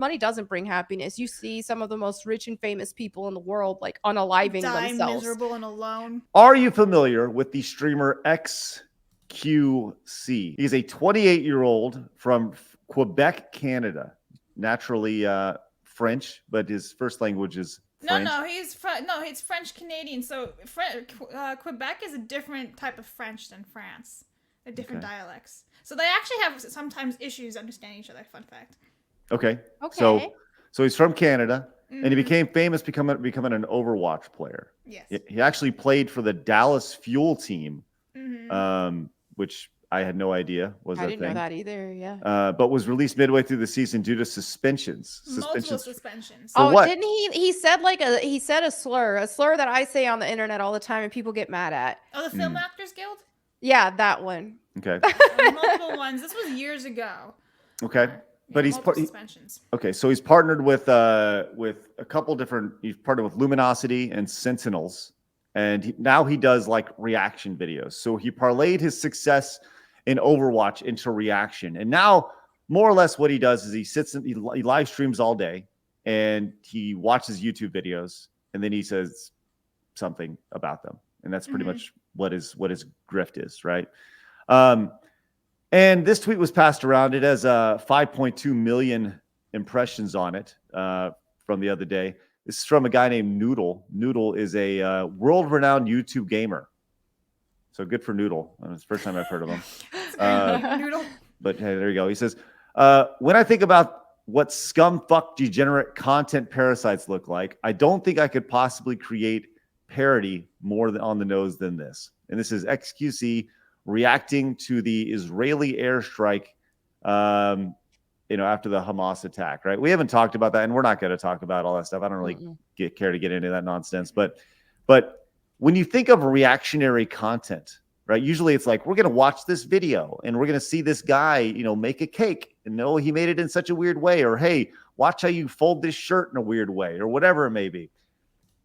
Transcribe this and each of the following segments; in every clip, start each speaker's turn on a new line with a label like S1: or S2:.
S1: money doesn't bring happiness. You see some of the most rich and famous people in the world like unaliving
S2: Die
S1: themselves.
S2: miserable and alone.
S3: Are you familiar with the streamer xQc? He's a 28-year-old from Quebec, Canada. Naturally French, but his first language is French.
S2: He's French Canadian. So Quebec is a different type of French than France. They're different dialects. So they actually have sometimes issues understanding each other. Fun fact.
S1: Okay.
S3: So he's from Canada, and he became famous becoming an Overwatch player.
S2: Yes.
S4: He actually played for the Dallas Fuel team, which I had no idea was a thing.
S1: I didn't know that either. Yeah.
S3: But was released midway through the season due to suspensions.
S2: Multiple suspensions.
S1: Oh,
S3: what?
S1: Didn't he said a slur that I say on the internet all the time and people get mad at.
S2: Oh, the Film Actors Guild?
S1: Yeah, that one.
S3: Okay.
S2: Multiple ones. This was years ago.
S5: Okay.
S2: But suspensions.
S5: Okay, so he's partnered with a couple different. He's partnered with Luminosity and Sentinels, and now he does like reaction videos. So he parlayed his success in Overwatch into reaction, and now more or less what he does is he sits and he live streams all day, and he watches YouTube videos, and then he says something about them, and that's pretty much what his grift is, right? And this tweet was passed around. It has 5.2 million impressions on it from the other day. This is from a guy named Noodle. Noodle is a world-renowned YouTube gamer. So good for Noodle. It's the first time I've heard of him.
S2: Noodle.
S5: But hey, there you go. He says, when I think about what scumfuck degenerate content parasites look like, I don't think I could possibly create parody more on the nose than this. And this is xQc reacting to the Israeli airstrike, after the Hamas attack, right? We haven't talked about that, and we're not going to talk about all that stuff. I don't really care to get into that nonsense. But when you think of reactionary content, right, usually it's like, we're going to watch this video, and we're going to see this guy, make a cake, and no, he made it in such a weird way, or hey, watch how you fold this shirt in a weird way, or whatever it may be.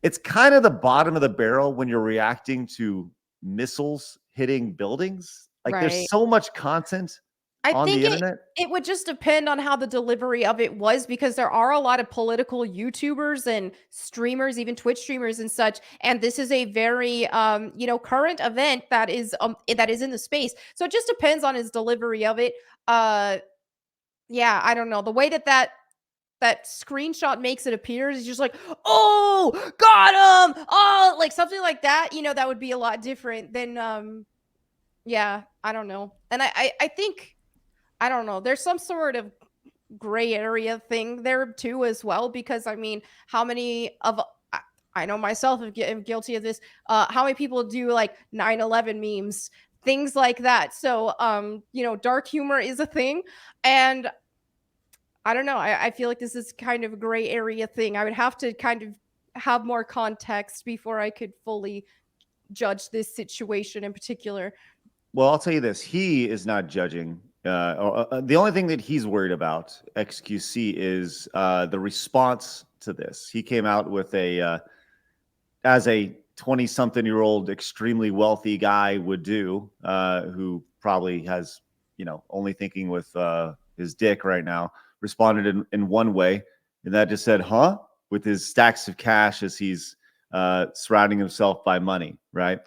S5: It's kind of the bottom of the barrel when you're reacting to missiles hitting buildings. Like there's so much content on the internet.
S1: It would just depend on how the delivery of it was, because there are a lot of political YouTubers and streamers, even Twitch streamers and such. And this is a very, current event that is in the space. So it just depends on his delivery of it. Yeah, I don't know. The way that screenshot makes it appear is just like, oh, got him. Oh, like something like that, that would be a lot different than, yeah, I don't know. And I think, I don't know, there's some sort of gray area thing there too as well, because I mean, how many of, I know myself am guilty of this, how many people do like 9/11 memes, things like that. So, dark humor is a thing, and I don't know. I feel like this is kind of a gray area thing. I would have to kind of have more context before I could fully judge this situation in particular.
S5: Well, I'll tell you this. He is not judging. The only thing that he's worried about, xQc, is the response to this. He came out with as a 20-something-year-old extremely wealthy guy would do, who probably has, only thinking with his dick right now, responded in one way, and that just said, huh, with his stacks of cash as he's surrounding himself by money, right?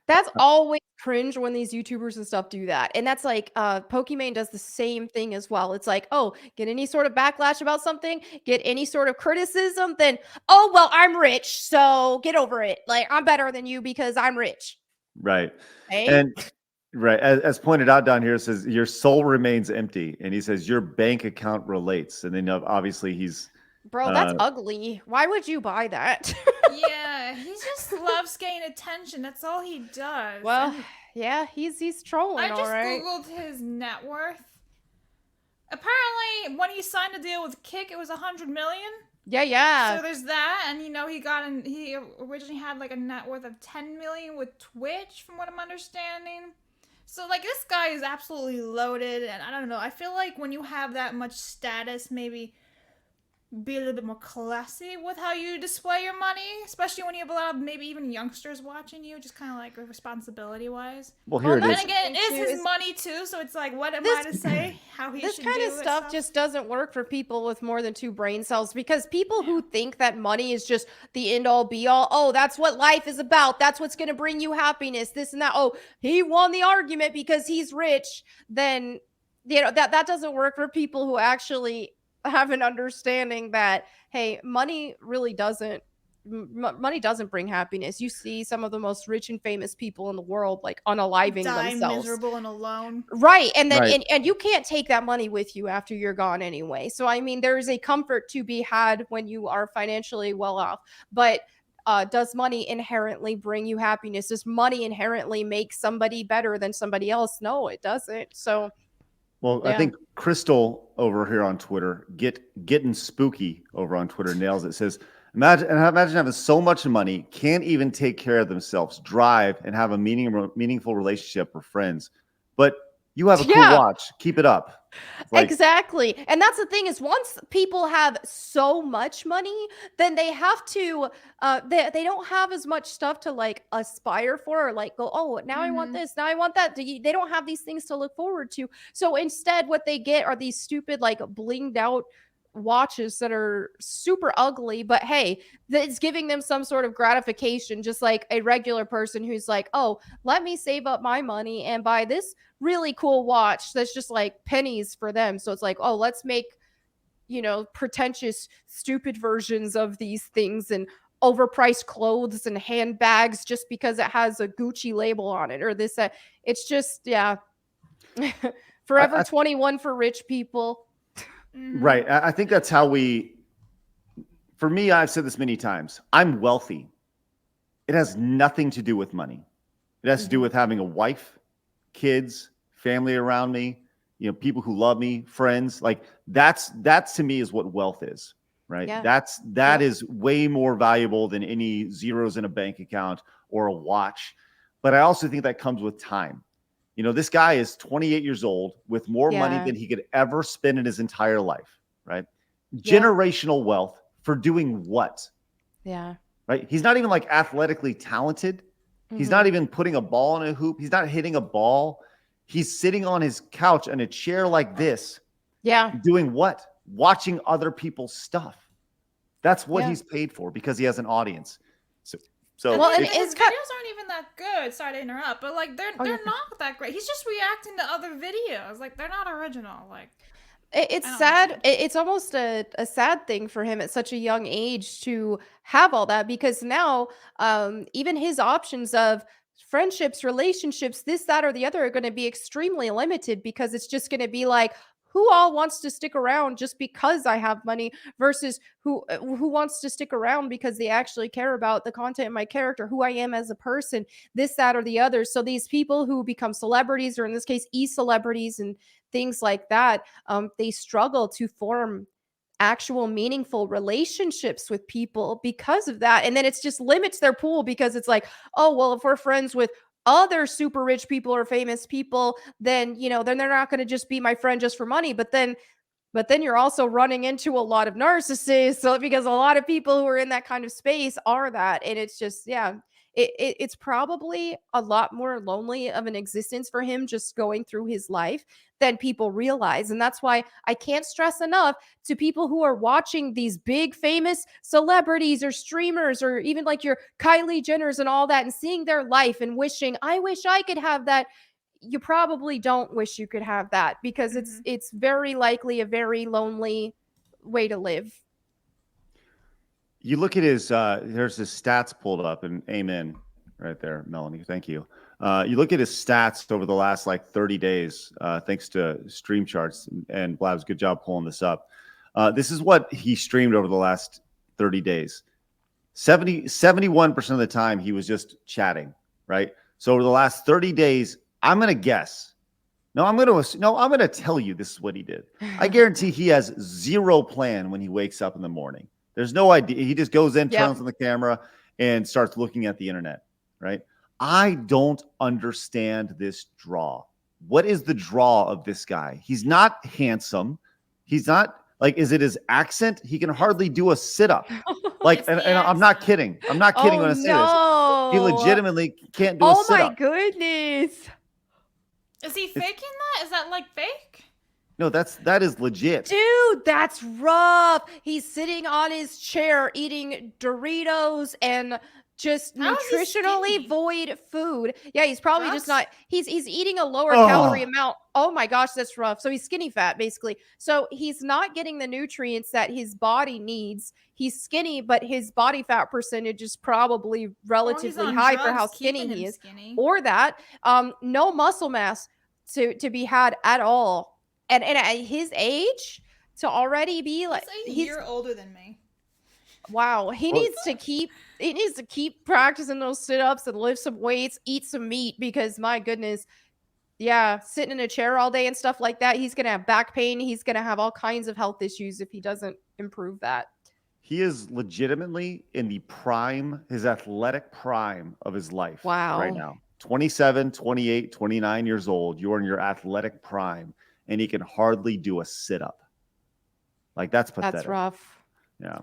S1: That's always cringe when these YouTubers and stuff do that. And that's like, Pokimane does the same thing as well. It's like, oh, get any sort of backlash about something, get any sort of criticism, then, oh, well, I'm rich, so get over it. Like, I'm better than you because I'm rich.
S5: Right.
S1: Hey?
S5: And right, as pointed out down here, it says your soul remains empty, and he says your bank account relates, and then obviously he's
S1: bro, that's ugly. Why would you buy that?
S2: Yeah, he just loves getting attention. That's all he does.
S1: Well, yeah, he's trolling.
S2: I just
S1: right?
S2: googled his net worth. Apparently, when he signed a deal with Kick, it was $100 million.
S1: Yeah.
S2: So there's that, and he originally had like a net worth of $10 million with Twitch, from what I'm understanding. So like this guy is absolutely loaded, and I don't know. I feel like when you have that much status, maybe be a little bit more classy with how you display your money, especially when you have a lot of maybe even youngsters watching you, just kind of like responsibility wise.
S5: Well, here it
S2: And
S5: is.
S2: again, it is
S1: Too,
S2: his money too, so it's like, what am
S1: This-
S2: I to say? How he
S1: This
S2: should
S1: kind
S2: do
S1: of
S2: it,
S1: stuff just doesn't work for people with more than 2 brain cells, because people who think that money is just the end all be all, oh, that's what life is about, that's what's going to bring you happiness, this and that, oh, he won the argument because he's rich, then that doesn't work for people who actually have an understanding that, hey, money really doesn't money doesn't bring happiness. You see some of the most rich and famous people in the world like unaliving
S2: die
S1: themselves,
S2: miserable and alone.
S1: right? And then
S5: Right.
S1: and you can't take that money with you after you're gone anyway. So I mean, there is a comfort to be had when you are financially well off. But does money inherently bring you happiness? Does money inherently make somebody better than somebody else? No, it doesn't. So
S5: Well, I
S1: yeah.
S5: think Crystal over here on Twitter, getting spooky over on Twitter, nails it. Says, imagine having so much money, can't even take care of themselves, drive, and have a meaningful relationship or friends. But you have a cool
S1: Yeah.
S5: watch. Keep it up. It's like,
S1: Exactly. And that's the thing, is once people have so much money, then they have to they don't have as much stuff to like aspire for, or like go, oh, now I want this, now I want that. They don't have these things to look forward to. So instead what they get are these stupid like blinged out watches that are super ugly, but hey, it's giving them some sort of gratification, just like a regular person who's like, oh, let me save up my money and buy this really cool watch that's just like pennies for them. So it's like, oh, let's make, pretentious, stupid versions of these things and overpriced clothes and handbags just because it has a Gucci label on it or this. It's just, yeah. Forever
S5: I
S1: 21 for rich people.
S5: right. I think that's how for me, I've said this many times. I'm wealthy. It has nothing to do with money. It has to do with having a wife, kids, family around me, people who love me, friends. Like that's to me is what wealth is, right?
S1: Yeah.
S5: That
S1: Yep.
S5: is way more valuable than any zeros in a bank account or a watch. But I also think that comes with time. This guy is 28 years old with more money
S1: Yeah.
S5: than he could ever spend in his entire life, right? Generational wealth for doing what?
S1: Yeah.
S5: Right? He's not even like athletically talented. He's not even putting a ball in a hoop. He's not hitting a ball. He's sitting on his couch in a chair like this.
S1: Yeah.
S5: Doing what? Watching other people's stuff. That's what
S1: Yeah.
S5: he's paid for, because he has an audience. So
S1: Well, and
S2: his
S1: it's
S2: videos aren't even that good. Sorry to interrupt, but like they're
S1: yeah.
S2: not that great. He's just reacting to other videos. Like they're not original. Like
S1: It's
S2: I don't
S1: sad.
S2: understand.
S1: It's almost a sad thing for him at such a young age to have all that, because now even his options of friendships, relationships, this, that, or the other are going to be extremely limited, because it's just going to be like, who all wants to stick around just because I have money versus who wants to stick around because they actually care about the content of my character, who I am as a person, this, that, or the other. So these people who become celebrities, or in this case, e-celebrities and things like that, they struggle to form actual meaningful relationships with people because of that. And then it's just limits their pool, because it's like, oh, well, if we're friends with other super rich people or famous people, then, then they're not going to just be my friend just for money. But then you're also running into a lot of narcissists. So because a lot of people who are in that kind of space are that. And it's just, yeah, it's probably a lot more lonely of an existence for him just going through his life than people realize. And that's why I can't stress enough to people who are watching these big famous celebrities or streamers, or even like your Kylie Jenners and all that, and seeing their life and wishing, I wish I could have that. You probably don't wish you could have that, because it's very likely a very lonely way to live.
S5: you look at his there's his stats pulled up, and amen right there, Melonie. Thank you. You look at his stats over the last like 30 days, thanks to Stream Charts, and Blabs, good job pulling this up. This is what he streamed over the last 30 days. 71% of the time he was just chatting, right? So over the last 30 days, I'm going to guess. No, I'm going to tell you this is what he did. I guarantee he has zero plan when he wakes up in the morning. There's no idea. He just goes in, turns on the camera, and starts looking at the internet, right? I don't understand this draw. What is the draw of this guy? He's not handsome. He's not Like, is it his accent? He can hardly do a sit-up. Like,
S2: It's
S5: and
S2: the
S5: I'm not
S2: accent.
S5: kidding. I'm not kidding
S1: Oh
S5: when I say this. He
S1: no.
S5: legitimately can't do a
S1: Oh my
S5: sit-up.
S1: goodness.
S2: Is he faking that? Is that like fake?
S5: No, that is legit.
S1: Dude, that's rough. He's sitting on his chair eating Doritos and just
S2: How is he
S1: nutritionally
S2: skinny?
S1: void food. Yeah, he's probably just
S2: Drugs?
S1: not he's eating a lower
S5: Oh.
S1: calorie amount. Oh my gosh, that's rough. So he's skinny fat basically. So he's not getting the nutrients that his body needs. He's skinny, but his body fat percentage is probably
S2: Or he's
S1: relatively
S2: on
S1: high for
S2: drugs
S1: how
S2: keeping
S1: skinny he
S2: him
S1: is.
S2: skinny.
S1: Or that no muscle mass to be had at all. And at his age to already be like
S2: He's a year older than me.
S1: wow, he
S5: Well-
S1: needs to keep practicing those sit-ups and lift some weights, eat some meat because my goodness, yeah, sitting in a chair all day and stuff like that, he's gonna have back pain. He's gonna have all kinds of health issues if he doesn't improve that.
S5: He is legitimately in the prime, his athletic prime of his life
S1: Wow.
S5: right now. 27, 28, 29 years old. You're in your athletic prime, and he can hardly do a sit-up. Like, that's pathetic.
S1: That's rough.
S5: Yeah.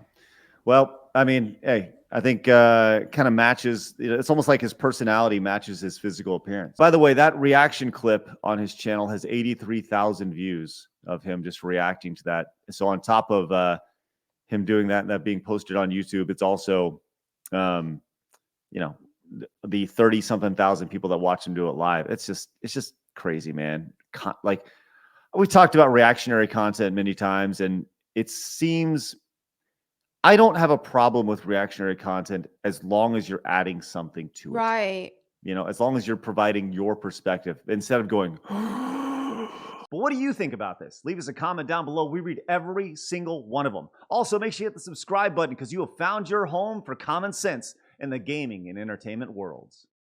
S5: Well, I mean, hey, I think kind of matches. It's almost like his personality matches his physical appearance. By the way, that reaction clip on his channel has 83,000 views of him just reacting to that. So on top of him doing that and that being posted on YouTube, it's also, you know, the 30-something thousand people that watch him do it live. It's just crazy, man. Like, we talked about reactionary content many times, and it seems I don't have a problem with reactionary content as long as you're adding something to it.
S1: Right.
S5: You know, as long as you're providing your perspective instead of going, but what do you think about this? Leave us a comment down below. We read every single one of them. Also, make sure you hit the subscribe button because you have found your home for common sense in the gaming and entertainment worlds.